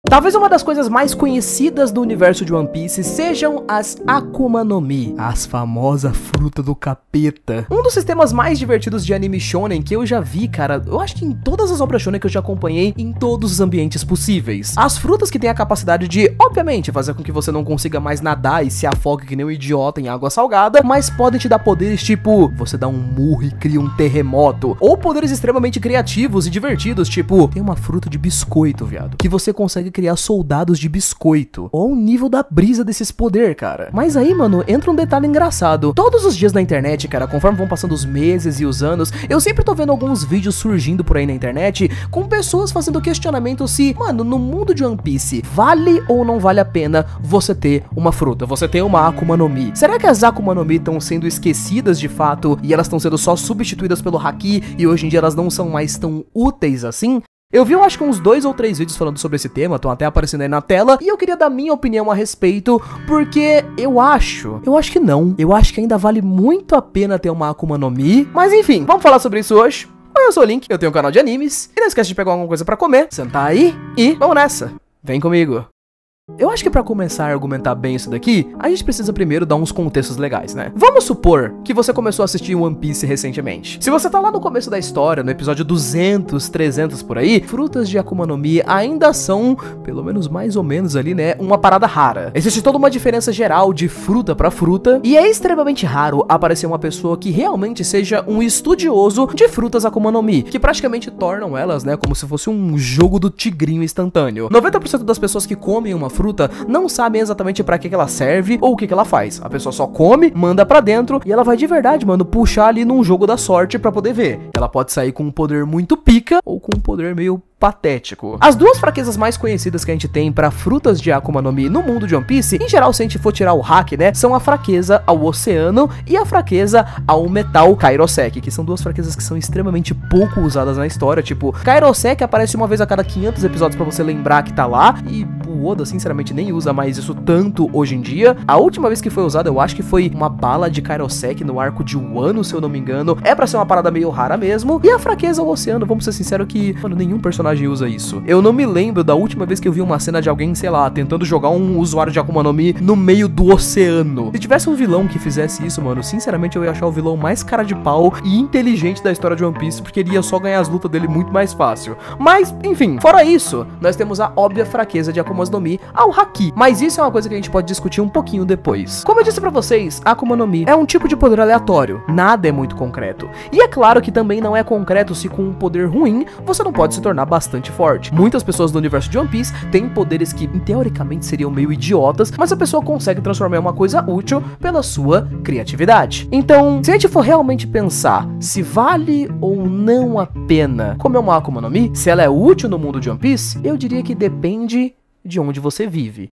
Talvez uma das coisas mais conhecidas do universo de One Piece sejam as Akuma no Mi, as famosas frutas do capeta. Um dos sistemas mais divertidos de anime shonen que eu já vi, cara, eu acho que em todas as obras shonen que eu já acompanhei, em todos os ambientes possíveis. As frutas que têm a capacidade de, obviamente, fazer com que você não consiga mais nadar e se afogue que nem um idiota em água salgada, mas podem te dar poderes tipo, você dá um murro e cria um terremoto, ou poderes extremamente criativos e divertidos, tipo, tem uma fruta de biscoito, viado, que você consegue criar soldados de biscoito. Ou o nível da brisa desses poder, cara. Mas aí, mano, entra um detalhe engraçado. Todos os dias na internet, cara, conforme vão passando os meses e os anos, eu sempre tô vendo alguns vídeos surgindo por aí na internet com pessoas fazendo questionamento se, mano, no mundo de One Piece, vale ou não vale a pena você ter uma fruta, você ter uma Akuma no Mi? Será que as Akuma no Mi estão sendo esquecidas de fato e elas estão sendo só substituídas pelo Haki e hoje em dia elas não são mais tão úteis assim? Eu vi, eu acho que uns 2 ou 3 vídeos falando sobre esse tema, estão até aparecendo aí na tela, e eu queria dar minha opinião a respeito, porque eu acho que não. Eu acho que ainda vale muito a pena ter uma Akuma no Mi, mas enfim, vamos falar sobre isso hoje. Eu sou o Link, eu tenho um canal de animes, e não esquece de pegar alguma coisa pra comer, sentar aí e vamos nessa. Vem comigo. Eu acho que pra começar a argumentar bem isso daqui, a gente precisa primeiro dar uns contextos legais, né? Vamos supor que você começou a assistir One Piece recentemente. Se você tá lá no começo da história, no episódio 200, 300 por aí, frutas de Akuma no Mi ainda são, pelo menos mais ou menos ali, né, uma parada rara. Existe toda uma diferença geral de fruta pra fruta, e é extremamente raro aparecer uma pessoa que realmente seja um estudioso de frutas Akuma no Mi, que praticamente tornam elas, né, como se fosse um jogo do tigrinho instantâneo. 90% das pessoas que comem uma fruta não sabem exatamente pra que ela serve ou o que ela faz. A pessoa só come, manda pra dentro e ela vai de verdade, mano, puxar ali num jogo da sorte pra poder ver. Ela pode sair com um poder muito pica ou com um poder meio patético. As duas fraquezas mais conhecidas que a gente tem pra frutas de Akuma no Mi no mundo de One Piece, em geral, se a gente for tirar o hack, né, são a fraqueza ao oceano e a fraqueza ao metal Kairosek, que são duas fraquezas que são extremamente pouco usadas na história. Tipo, Kairosek aparece uma vez a cada 500 episódios pra você lembrar que tá lá, e o Oda, sinceramente, nem usa mais isso tanto hoje em dia. A última vez que foi usada, eu acho que foi uma bala de Kairosek no arco de Wano, se eu não me engano. É pra ser uma parada meio rara mesmo. E a fraqueza ao oceano, vamos ser sinceros que, mano, nenhum personagem usa isso. Eu não me lembro da última vez que eu vi uma cena de alguém, sei lá, tentando jogar um usuário de Akuma no Mi no meio do oceano. Se tivesse um vilão que fizesse isso, mano, sinceramente eu ia achar o vilão mais cara de pau e inteligente da história de One Piece, porque ele ia só ganhar as lutas dele muito mais fácil. Mas, enfim, fora isso, nós temos a óbvia fraqueza de Akuma no Mi ao Haki, mas isso é uma coisa que a gente pode discutir um pouquinho depois. Como eu disse pra vocês, Akuma no Mi é um tipo de poder aleatório, nada é muito concreto. E é claro que também não é concreto se com um poder ruim você não pode se tornar bastante forte. Muitas pessoas do universo de One Piece têm poderes que teoricamente seriam meio idiotas, mas a pessoa consegue transformar em uma coisa útil pela sua criatividade. Então, se a gente for realmente pensar se vale ou não a pena comer uma Akuma no Mi, se ela é útil no mundo de One Piece, eu diria que depende de onde você vive.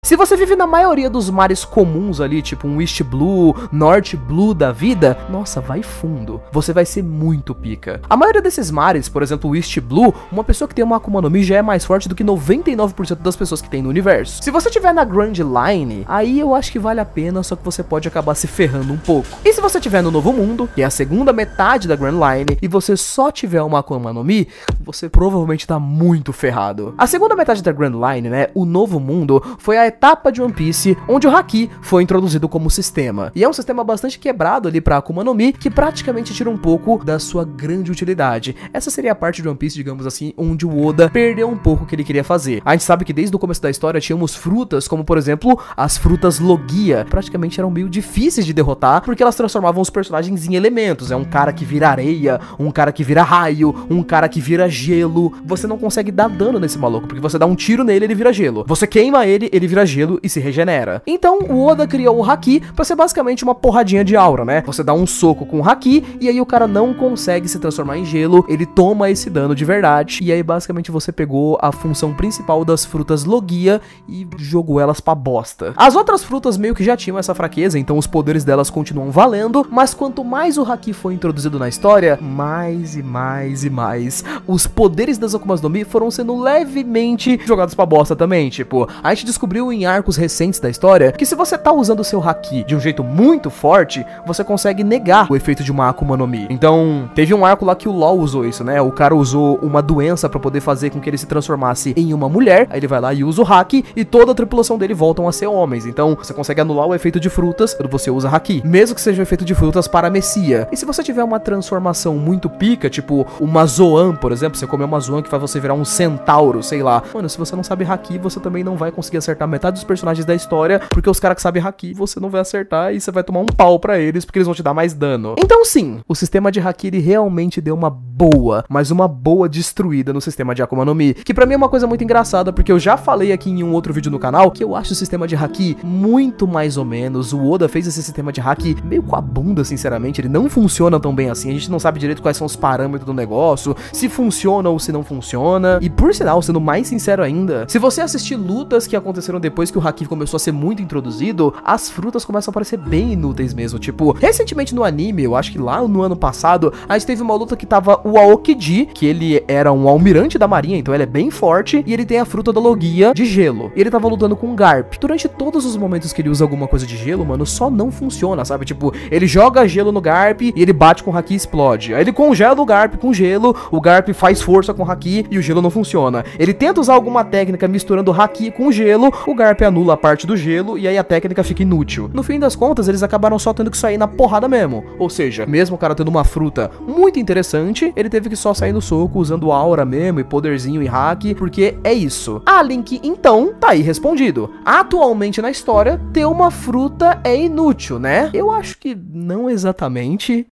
Se você vive na maioria dos mares comuns ali, tipo um East Blue, North Blue da vida, nossa, vai fundo. Você vai ser muito pica. A maioria desses mares, por exemplo, o East Blue, uma pessoa que tem uma Akuma no Mi já é mais forte do que 99% das pessoas que tem no universo. Se você tiver na Grand Line, aí eu acho que vale a pena, só que você pode acabar se ferrando um pouco. E se você tiver no Novo Mundo, que é a segunda metade da Grand Line, e você só tiver uma Akuma no Mi, você provavelmente tá muito ferrado. A segunda metade da Grand Line, né, o Novo Mundo, foi a etapa de One Piece onde o Haki foi introduzido como sistema. E é um sistema bastante quebrado ali pra Akuma no Mi, que praticamente tira um pouco da sua grande utilidade. Essa seria a parte de One Piece, digamos assim, onde o Oda perdeu um pouco o que ele queria fazer. A gente sabe que desde o começo da história tínhamos frutas, como por exemplo, as frutas Logia. Praticamente eram meio difíceis de derrotar, porque elas transformavam os personagens em elementos. É um cara que vira areia, um cara que vira raio, um cara que vira gelo. Você não consegue dar dano nesse maluco, porque você dá um tiro nele, ele vira gelo. Você queima ele, ele vira gelo e se regenera. Então o Oda criou o Haki pra ser basicamente uma porradinha de aura, né? Você dá um soco com o Haki e aí o cara não consegue se transformar em gelo, ele toma esse dano de verdade, e aí basicamente você pegou a função principal das frutas Logia e jogou elas pra bosta. As outras frutas meio que já tinham essa fraqueza, então os poderes delas continuam valendo, mas quanto mais o Haki foi introduzido na história, mais e mais e mais os poderes das Akumas no Mi foram sendo levemente jogados pra bosta também. Tipo, a gente descobriu em arcos recentes da história que se você tá usando o seu haki de um jeito muito forte, você consegue negar o efeito de uma Akuma no Mi. Então, teve um arco lá que o LoL usou isso, né? O cara usou uma doença pra poder fazer com que ele se transformasse em uma mulher, aí ele vai lá e usa o haki e toda a tripulação dele voltam a ser homens. Então, você consegue anular o efeito de frutas quando você usa haki, mesmo que seja o efeito de frutas para a Messia. E se você tiver uma transformação muito pica, tipo uma Zoan, por exemplo, você comer uma Zoan que faz você virar um centauro, sei lá. Mano, se você não sabe haki, você também não vai conseguir acertar metade dos personagens da história, porque os caras que sabem haki, você não vai acertar e você vai tomar um pau pra eles, porque eles vão te dar mais dano. Então sim, o sistema de haki, ele realmente deu uma boa, mas uma boa destruída no sistema de Akuma no Mi, que pra mim é uma coisa muito engraçada, porque eu já falei aqui em um outro vídeo no canal, que eu acho o sistema de haki muito mais ou menos. O Oda fez esse sistema de haki meio com a bunda, sinceramente, ele não funciona tão bem assim, a gente não sabe direito quais são os parâmetros do negócio, se funciona ou se não funciona, e por sinal, sendo mais sincero ainda, se você assistir lutas que aconteceram depois que o haki começou a ser muito introduzido, as frutas começam a parecer bem inúteis mesmo, tipo, recentemente no anime, eu acho que lá no ano passado, a gente teve uma luta que tava o Aokiji, que ele era um almirante da marinha, então ele é bem forte, e ele tem a fruta da Logia de gelo, e ele tava lutando com o Garp. Durante todos os momentos que ele usa alguma coisa de gelo, mano, só não funciona, sabe? Tipo, ele joga gelo no Garp e ele bate com o haki e explode. Aí ele congela o Garp com gelo, o Garp faz força com o haki e o gelo não funciona. Ele tenta usar alguma técnica misturando o haki com gelo, o Garp anula a parte do gelo e aí a técnica fica inútil. No fim das contas, eles acabaram só tendo que sair na porrada mesmo. Ou seja, mesmo o cara tendo uma fruta muito interessante, ele teve que só sair no soco usando aura mesmo e poderzinho e haki, porque é isso. A Link, então, tá aí respondido. Atualmente na história, ter uma fruta é inútil, né? Eu acho que não exatamente.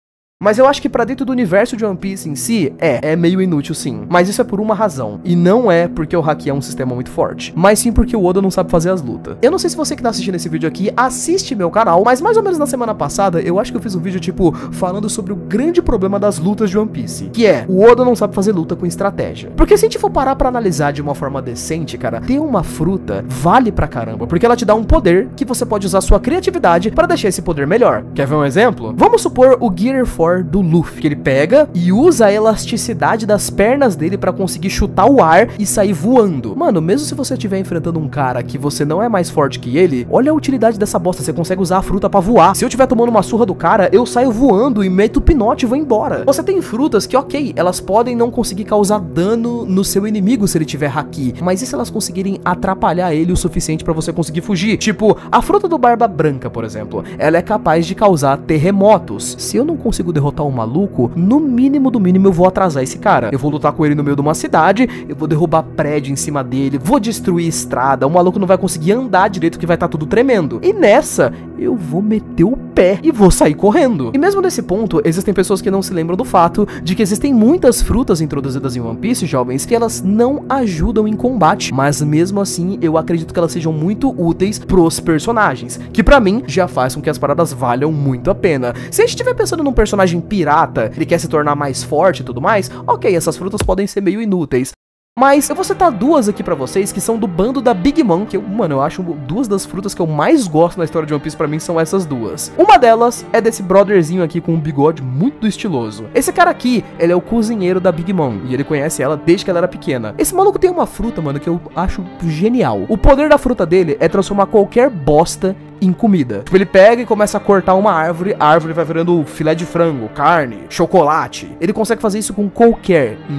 Mas eu acho que pra dentro do universo de One Piece em si, é meio inútil sim. Mas isso é por uma razão. E não é porque o haki é um sistema muito forte, mas sim porque o Oda não sabe fazer as lutas. Eu não sei se você que tá assistindo esse vídeo aqui assiste meu canal, mas mais ou menos na semana passada, eu acho que eu fiz um vídeo, tipo, falando sobre o grande problema das lutas de One Piece. Que é, o Oda não sabe fazer luta com estratégia. Porque se a gente for parar pra analisar de uma forma decente, cara, ter uma fruta vale pra caramba. Porque ela te dá um poder que você pode usar sua criatividade pra deixar esse poder melhor. Quer ver um exemplo? Vamos supor o Gear 4 do Luffy, que ele pega e usa a elasticidade das pernas dele pra conseguir chutar o ar e sair voando. Mano, mesmo se você estiver enfrentando um cara que você não é mais forte que ele, olha a utilidade dessa bosta, você consegue usar a fruta pra voar. Se eu estiver tomando uma surra do cara, eu saio voando e meto o pinote e vou embora. Você tem frutas que, ok, elas podem não conseguir causar dano no seu inimigo se ele tiver haki, mas e se elas conseguirem atrapalhar ele o suficiente pra você conseguir fugir? Tipo, a fruta do Barba Branca, por exemplo, ela é capaz de causar terremotos. Se eu não consigo derrotar um maluco, no mínimo do mínimo eu vou atrasar esse cara. Eu vou lutar com ele no meio de uma cidade, eu vou derrubar prédio em cima dele, vou destruir estrada, o maluco não vai conseguir andar direito porque vai estar tudo tremendo. E nessa, eu vou meter o pé e vou sair correndo. E mesmo nesse ponto, existem pessoas que não se lembram do fato de que existem muitas frutas introduzidas em One Piece, jovens, que elas não ajudam em combate, mas mesmo assim, eu acredito que elas sejam muito úteis pros personagens, que pra mim, já faz com que as paradas valham muito a pena. Se a gente estiver pensando num personagem pirata, ele quer se tornar mais forte e tudo mais, ok, essas frutas podem ser meio inúteis. Mas eu vou citar duas aqui pra vocês que são do bando da Big Mom, que eu acho duas das frutas que eu mais gosto na história de One Piece pra mim são essas duas. Uma delas é desse brotherzinho aqui com um bigode muito estiloso. Esse cara aqui, ele é o cozinheiro da Big Mom, e ele conhece ela desde que ela era pequena. Esse maluco tem uma fruta, mano, que eu acho genial. O poder da fruta dele é transformar qualquer bosta em comida. Tipo, ele pega e começa a cortar uma árvore, a árvore vai virando filé de frango, carne, chocolate. Ele consegue fazer isso com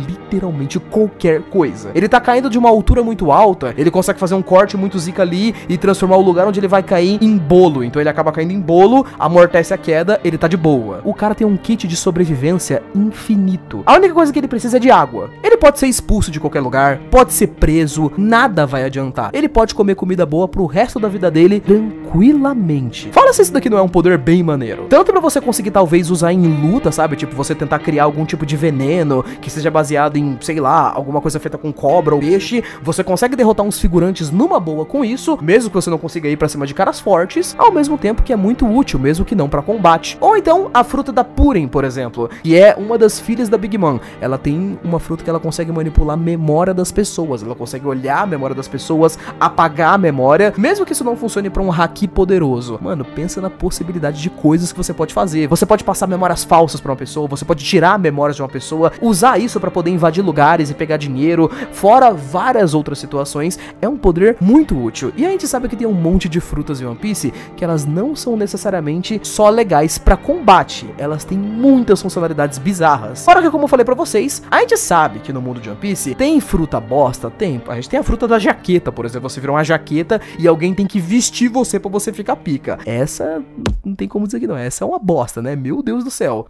literalmente qualquer coisa. Ele tá caindo de uma altura muito alta, ele consegue fazer um corte muito zica ali e transformar o lugar onde ele vai cair em bolo. Então ele acaba caindo em bolo, amortece a queda, ele tá de boa. O cara tem um kit de sobrevivência infinito. A única coisa que ele precisa é de água. Ele pode ser expulso de qualquer lugar, pode ser preso, nada vai adiantar. Ele pode comer comida boa pro resto da vida dele tranquilamente. Fala se isso daqui não é um poder bem maneiro. Tanto pra você conseguir talvez usar em luta, sabe? Tipo, você tentar criar algum tipo de veneno que seja baseado em, sei lá, alguma coisa feita com cobra ou peixe. Você consegue derrotar uns figurantes numa boa com isso, mesmo que você não consiga ir pra cima de caras fortes, ao mesmo tempo que é muito útil, mesmo que não pra combate. Ou então, a fruta da Purin, por exemplo, que é uma das filhas da Big Mom. Ela tem uma fruta que ela consegue manipular a memória das pessoas. Ela consegue olhar a memória das pessoas, apagar a memória, mesmo que isso não funcione pra um haki poderoso. Mano, pensa na possibilidade de coisas que você pode fazer. Você pode passar memórias falsas pra uma pessoa, você pode tirar memórias de uma pessoa, usar isso pra poder invadir lugares e pegar dinheiro, fora várias outras situações. É um poder muito útil. E a gente sabe que tem um monte de frutas em One Piece que elas não são necessariamente só legais pra combate. Elas têm muitas funcionalidades bizarras. Fora que, como eu falei pra vocês, a gente sabe que no mundo de One Piece tem fruta bosta, tem. A gente tem a fruta da jaqueta, por exemplo. Você vira uma jaqueta e alguém tem que vestir você pra você ficar pica. Essa, não tem como dizer que não. Essa é uma bosta, né? Meu Deus do céu.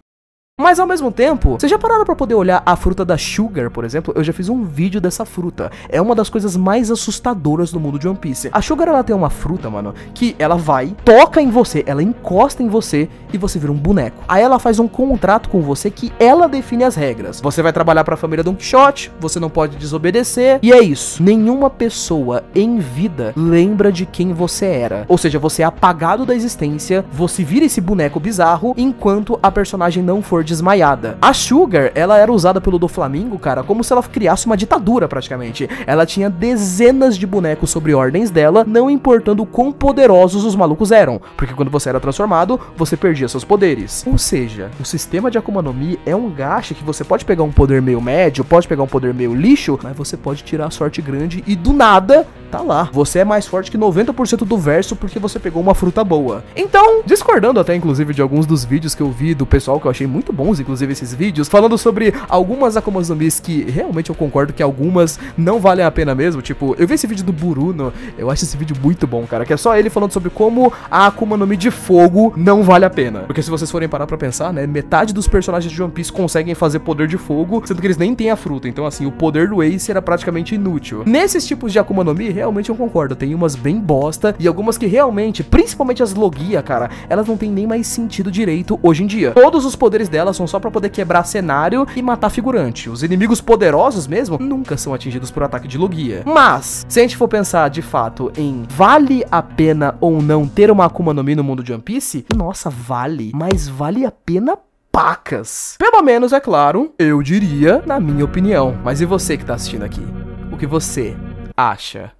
Mas ao mesmo tempo, vocês já pararam pra poder olhar a fruta da Sugar, por exemplo? Eu já fiz um vídeo dessa fruta. É uma das coisas mais assustadoras do mundo de One Piece. A Sugar, ela tem uma fruta, mano, que ela vai, toca em você, ela encosta em você e você vira um boneco. Aí ela faz um contrato com você que ela define as regras. Você vai trabalhar pra família Don Quixote, você não pode desobedecer, e é isso. Nenhuma pessoa em vida lembra de quem você era. Ou seja, você é apagado da existência, você vira esse boneco bizarro enquanto a personagem não for desmaiada. A Sugar, ela era usada pelo Doflamingo, cara, como se ela criasse uma ditadura praticamente. Ela tinha dezenas de bonecos sobre ordens dela, não importando o quão poderosos os malucos eram, porque quando você era transformado, você perdia seus poderes. Ou seja, o sistema de Akuma no Mi é um gacha que você pode pegar um poder meio médio, pode pegar um poder meio lixo, mas você pode tirar a sorte grande e do nada, tá lá. Você é mais forte que 90% do verso porque você pegou uma fruta boa. Então, discordando até inclusive de alguns dos vídeos que eu vi do pessoal que eu achei muito bons, inclusive esses vídeos, falando sobre algumas Akuma no Mis que realmente eu concordo que algumas não valem a pena mesmo, tipo, eu vi esse vídeo do Bruno, eu acho esse vídeo muito bom, cara, que é só ele falando sobre como a Akuma no Mi de fogo não vale a pena. Porque se vocês forem parar pra pensar, né, metade dos personagens de One Piece conseguem fazer poder de fogo, sendo que eles nem têm a fruta, então assim, o poder do Ace era praticamente inútil. Nesses tipos de Akuma no Mi, realmente eu concordo, tem umas bem bosta e algumas que realmente, principalmente as Logia, cara, elas não tem nem mais sentido direito hoje em dia. Todos os poderes delas são só pra poder quebrar cenário e matar figurante. Os inimigos poderosos mesmo nunca são atingidos por ataque de Logia. Mas, se a gente for pensar de fato em vale a pena ou não ter uma Akuma no Mi no mundo de One Piece, nossa, vale, mas vale a pena pacas. Pelo menos, é claro, eu diria, na minha opinião. Mas e você que tá assistindo aqui? O que você acha?